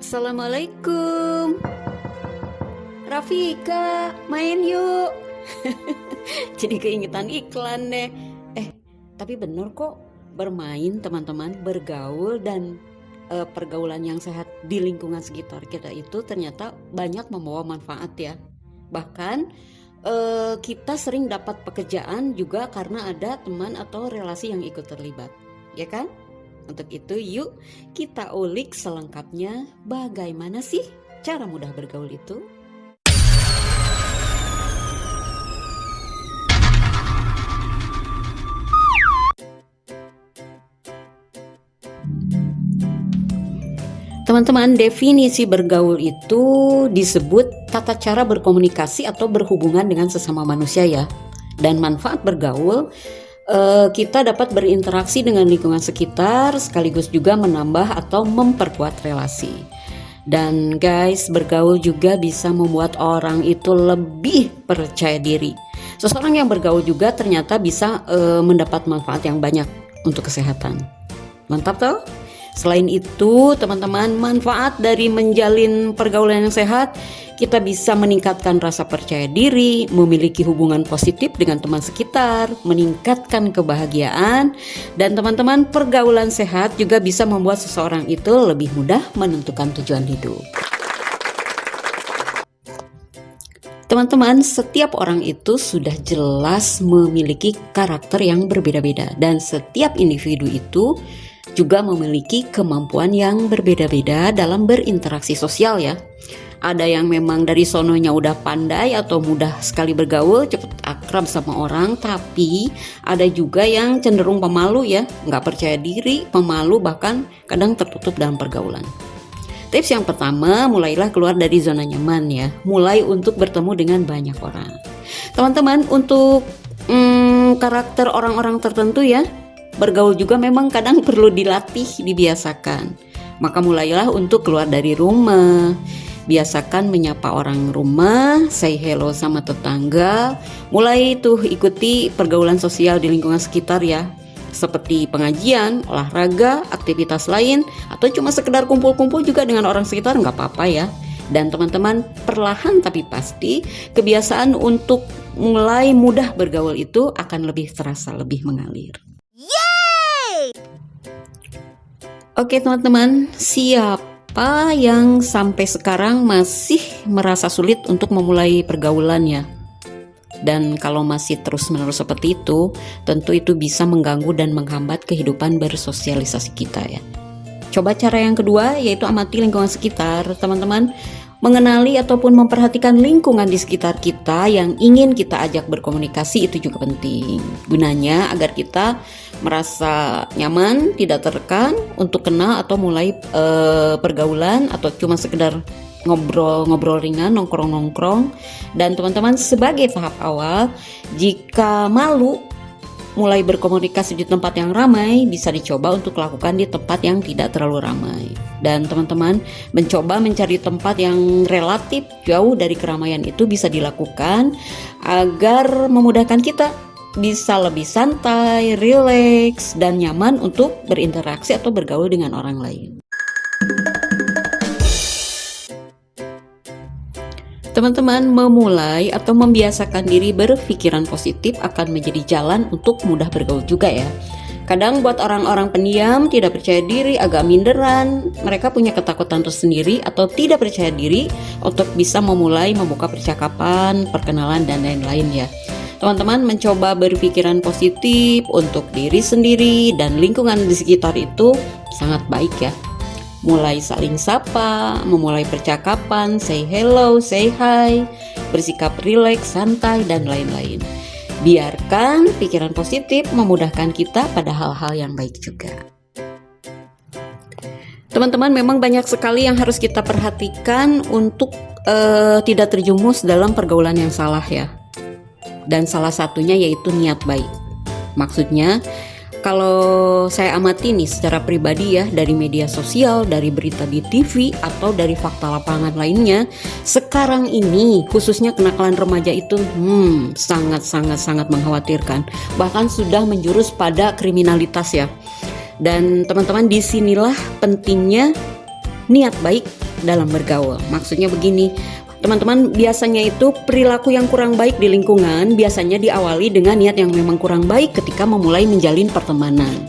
Assalamualaikum. Rafika, main yuk. Jadi keingetan iklan deh. Tapi bener kok, bermain teman-teman, bergaul dan pergaulan yang sehat di lingkungan sekitar kita itu ternyata banyak membawa manfaat ya. Bahkan kita sering dapat pekerjaan juga karena ada teman atau relasi yang ikut terlibat, ya kan? Untuk itu yuk kita ulik selengkapnya bagaimana sih cara mudah bergaul itu. Teman-teman, definisi bergaul itu disebut tata cara berkomunikasi atau berhubungan dengan sesama manusia ya. Dan manfaat bergaul, kita dapat berinteraksi dengan lingkungan sekitar sekaligus juga menambah atau memperkuat relasi. Dan guys, bergaul juga bisa membuat orang itu lebih percaya diri. Seseorang yang bergaul juga ternyata bisa mendapat manfaat yang banyak untuk kesehatan. Mantap toh? Selain itu, teman-teman, manfaat dari menjalin pergaulan yang sehat, kita bisa meningkatkan rasa percaya diri, memiliki hubungan positif dengan teman sekitar, meningkatkan kebahagiaan, dan teman-teman, pergaulan sehat juga bisa membuat seseorang itu lebih mudah menentukan tujuan hidup. Teman-teman, setiap orang itu sudah jelas memiliki karakter yang berbeda-beda, dan setiap individu itu juga memiliki kemampuan yang berbeda-beda dalam berinteraksi sosial ya. Ada yang memang dari sononya udah pandai atau mudah sekali bergaul, cepat akrab sama orang, tapi ada juga yang cenderung pemalu ya, nggak percaya diri, pemalu, bahkan kadang tertutup dalam pergaulan. Tips yang pertama, mulailah keluar dari zona nyaman ya, mulai untuk bertemu dengan banyak orang. Teman-teman, untuk karakter orang-orang tertentu ya, bergaul juga memang kadang perlu dilatih, dibiasakan. Maka mulailah untuk keluar dari rumah. Biasakan menyapa orang rumah, say hello sama tetangga. Mulai tuh ikuti pergaulan sosial di lingkungan sekitar ya. Seperti pengajian, olahraga, aktivitas lain, atau cuma sekedar kumpul-kumpul juga dengan orang sekitar nggak apa-apa ya. Dan teman-teman, perlahan tapi pasti kebiasaan untuk mulai mudah bergaul itu akan lebih terasa, lebih mengalir. Oke teman-teman, siapa yang sampai sekarang masih merasa sulit untuk memulai pergaulan ya? Dan kalau masih terus-menerus seperti itu, tentu itu bisa mengganggu dan menghambat kehidupan bersosialisasi kita ya. Coba cara yang kedua, yaitu amati lingkungan sekitar. Teman-teman, mengenali ataupun memperhatikan lingkungan di sekitar kita yang ingin kita ajak berkomunikasi itu juga penting. Gunanya agar kita merasa nyaman, tidak tertekan untuk kenal atau mulai pergaulan atau cuma sekedar ngobrol-ngobrol ringan, nongkrong-nongkrong. Dan teman-teman, sebagai tahap awal, jika malu mulai berkomunikasi di tempat yang ramai, bisa dicoba untuk lakukan di tempat yang tidak terlalu ramai. Dan teman-teman, mencoba mencari tempat yang relatif jauh dari keramaian itu bisa dilakukan agar memudahkan kita bisa lebih santai, rileks, dan nyaman untuk berinteraksi atau bergaul dengan orang lain. Teman-teman, memulai atau membiasakan diri berpikiran positif akan menjadi jalan untuk mudah bergaul juga ya. Kadang buat orang-orang pendiam, tidak percaya diri, agak minderan, mereka punya ketakutan tersendiri atau tidak percaya diri untuk bisa memulai membuka percakapan, perkenalan, dan lain-lain ya. Teman-teman, mencoba berpikiran positif untuk diri sendiri dan lingkungan di sekitar itu sangat baik ya. Mulai saling sapa, memulai percakapan, say hello, say hi, bersikap rileks, santai, dan lain-lain. Biarkan pikiran positif memudahkan kita pada hal-hal yang baik juga. Teman-teman, memang banyak sekali yang harus kita perhatikan untuk tidak terjumus dalam pergaulan yang salah ya. Dan salah satunya yaitu niat baik. Maksudnya, kalau saya amati nih secara pribadi ya, dari media sosial, dari berita di TV, atau dari fakta lapangan lainnya, sekarang ini khususnya kenakalan remaja itu sangat mengkhawatirkan. Bahkan sudah menjurus pada kriminalitas ya. Dan teman-teman, disinilah pentingnya niat baik dalam bergaul. Maksudnya begini, teman-teman, biasanya itu perilaku yang kurang baik di lingkungan biasanya diawali dengan niat yang memang kurang baik ketika memulai menjalin pertemanan.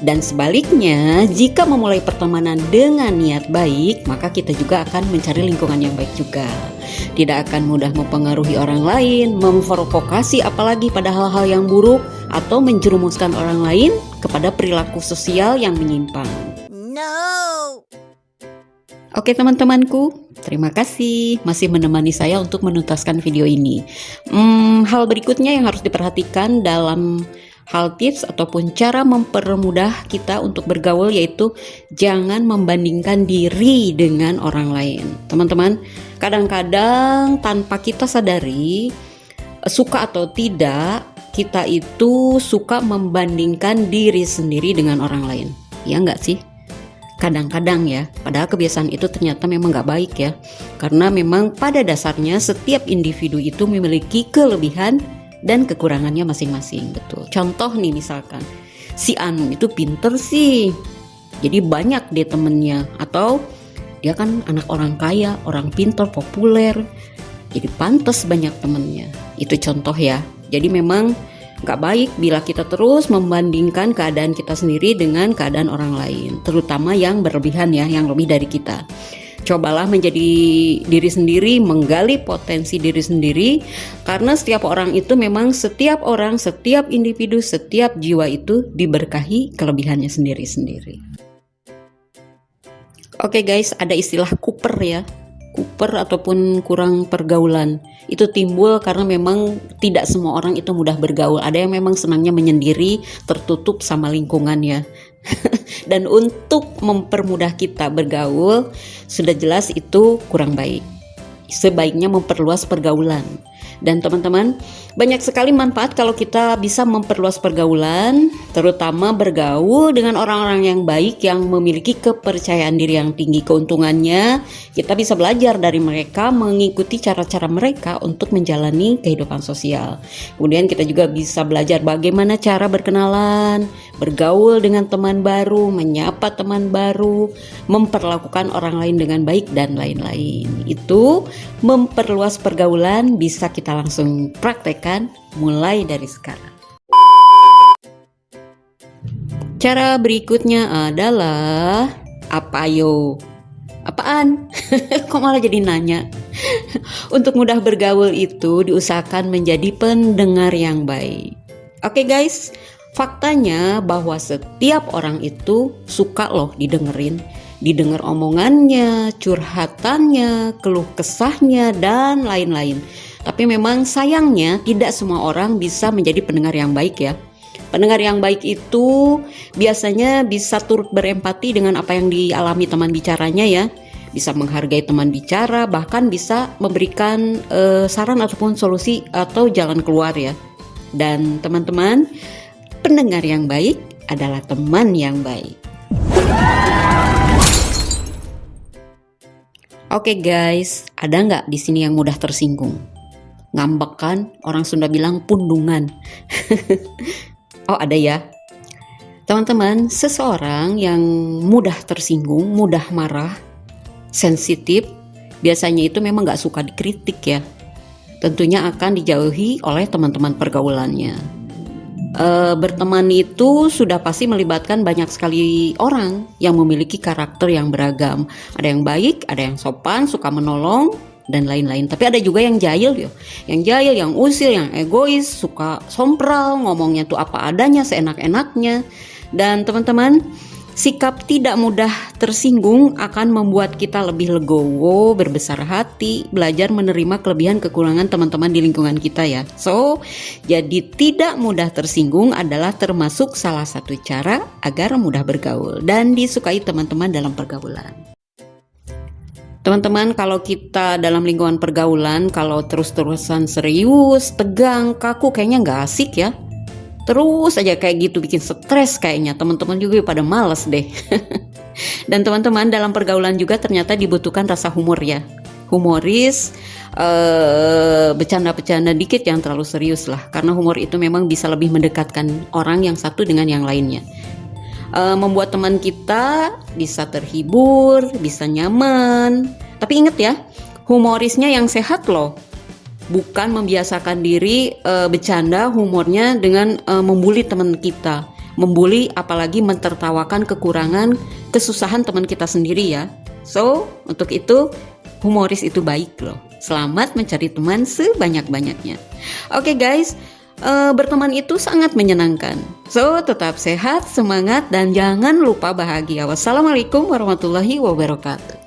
Dan sebaliknya, jika memulai pertemanan dengan niat baik, maka kita juga akan mencari lingkungan yang baik juga. Tidak akan mudah mempengaruhi orang lain, memprovokasi apalagi pada hal-hal yang buruk, atau menjerumuskan orang lain kepada perilaku sosial yang menyimpang. No. Oke teman-temanku, terima kasih masih menemani saya untuk menuntaskan video ini. Hal berikutnya yang harus diperhatikan dalam hal tips ataupun cara mempermudah kita untuk bergaul yaitu jangan membandingkan diri dengan orang lain. Teman-teman, kadang-kadang tanpa kita sadari, suka atau tidak, kita itu suka membandingkan diri sendiri dengan orang lain. Ya enggak sih? Kadang-kadang ya, padahal kebiasaan itu ternyata memang gak baik ya. Karena memang pada dasarnya setiap individu itu memiliki kelebihan dan kekurangannya masing-masing. Betul. Contoh nih misalkan, si Anu itu pinter sih, jadi banyak dia temennya. Atau dia kan anak orang kaya, orang pinter, populer, jadi pantas banyak temennya. Itu contoh ya. Jadi memang gak baik bila kita terus membandingkan keadaan kita sendiri dengan keadaan orang lain, terutama yang berlebihan ya, yang lebih dari kita. Cobalah menjadi diri sendiri, menggali potensi diri sendiri, karena setiap orang itu memang setiap orang, setiap individu, setiap jiwa itu diberkahi kelebihannya sendiri-sendiri. Oke guys, ada istilah kuper ya. Kuper ataupun kurang pergaulan itu timbul karena memang tidak semua orang itu mudah bergaul. Ada yang memang senangnya menyendiri, tertutup sama lingkungan ya. Dan untuk mempermudah kita bergaul, sudah jelas itu kurang baik. Sebaiknya memperluas pergaulan. Dan teman-teman, banyak sekali manfaat kalau kita bisa memperluas pergaulan, terutama bergaul dengan orang-orang yang baik yang memiliki kepercayaan diri yang tinggi. Keuntungannya, kita bisa belajar dari mereka, mengikuti cara-cara mereka untuk menjalani kehidupan sosial. Kemudian kita juga bisa belajar bagaimana cara berkenalan, bergaul dengan teman baru, menyapa teman baru, memperlakukan orang lain dengan baik, dan lain-lain. Itu memperluas pergaulan bisa kita langsung praktekkan mulai dari sekarang. Cara berikutnya adalah apa yo? Apaan? Kok malah jadi nanya? Untuk mudah bergaul itu diusahakan menjadi pendengar yang baik. Oke guys, faktanya bahwa setiap orang itu suka loh didengar omongannya, curhatannya, keluh kesahnya, dan lain-lain. Tapi memang sayangnya tidak semua orang bisa menjadi pendengar yang baik ya. Pendengar yang baik itu biasanya bisa turut berempati dengan apa yang dialami teman bicaranya ya. Bisa menghargai teman bicara, bahkan bisa memberikan saran ataupun solusi atau jalan keluar ya. Dan teman-teman, pendengar yang baik adalah teman yang baik. Oke guys, ada nggak di sini yang mudah tersinggung? Ngambek kan? Orang Sunda bilang pundungan. Oh ada ya. Teman-teman, seseorang yang mudah tersinggung, mudah marah, sensitif, biasanya itu memang nggak suka dikritik ya. Tentunya akan dijauhi oleh teman-teman pergaulannya. Berteman itu sudah pasti melibatkan banyak sekali orang yang memiliki karakter yang beragam. Ada yang baik, ada yang sopan, suka menolong, dan lain-lain. Tapi ada juga yang jahil yo. Yang jahil, yang usil, yang egois, suka sompral, ngomongnya tuh apa adanya, seenak-enaknya. Dan teman-teman, sikap tidak mudah tersinggung akan membuat kita lebih legowo, berbesar hati, belajar menerima kelebihan kekurangan teman-teman di lingkungan kita ya. So, jadi tidak mudah tersinggung adalah termasuk salah satu cara agar mudah bergaul dan disukai teman-teman dalam pergaulan. Teman-teman, kalau kita dalam lingkungan pergaulan, kalau terus-terusan serius, tegang, kaku, kayaknya nggak asik ya. Terus aja kayak gitu bikin stres kayaknya, teman-teman juga pada males deh. Dan teman-teman, dalam pergaulan juga ternyata dibutuhkan rasa humor ya. Humoris, bercanda-bercanda dikit, yang terlalu serius lah. Karena humor itu memang bisa lebih mendekatkan orang yang satu dengan yang lainnya. membuat teman kita bisa terhibur, bisa nyaman. Tapi ingat ya, humorisnya yang sehat loh. Bukan membiasakan diri bercanda humornya dengan membuli teman kita. Membuli apalagi mentertawakan kekurangan, kesusahan teman kita sendiri ya. So, untuk itu humoris itu baik loh. Selamat mencari teman sebanyak-banyaknya. Oke guys, berteman itu sangat menyenangkan. So, tetap sehat, semangat, dan jangan lupa bahagia. Wassalamualaikum warahmatullahi wabarakatuh.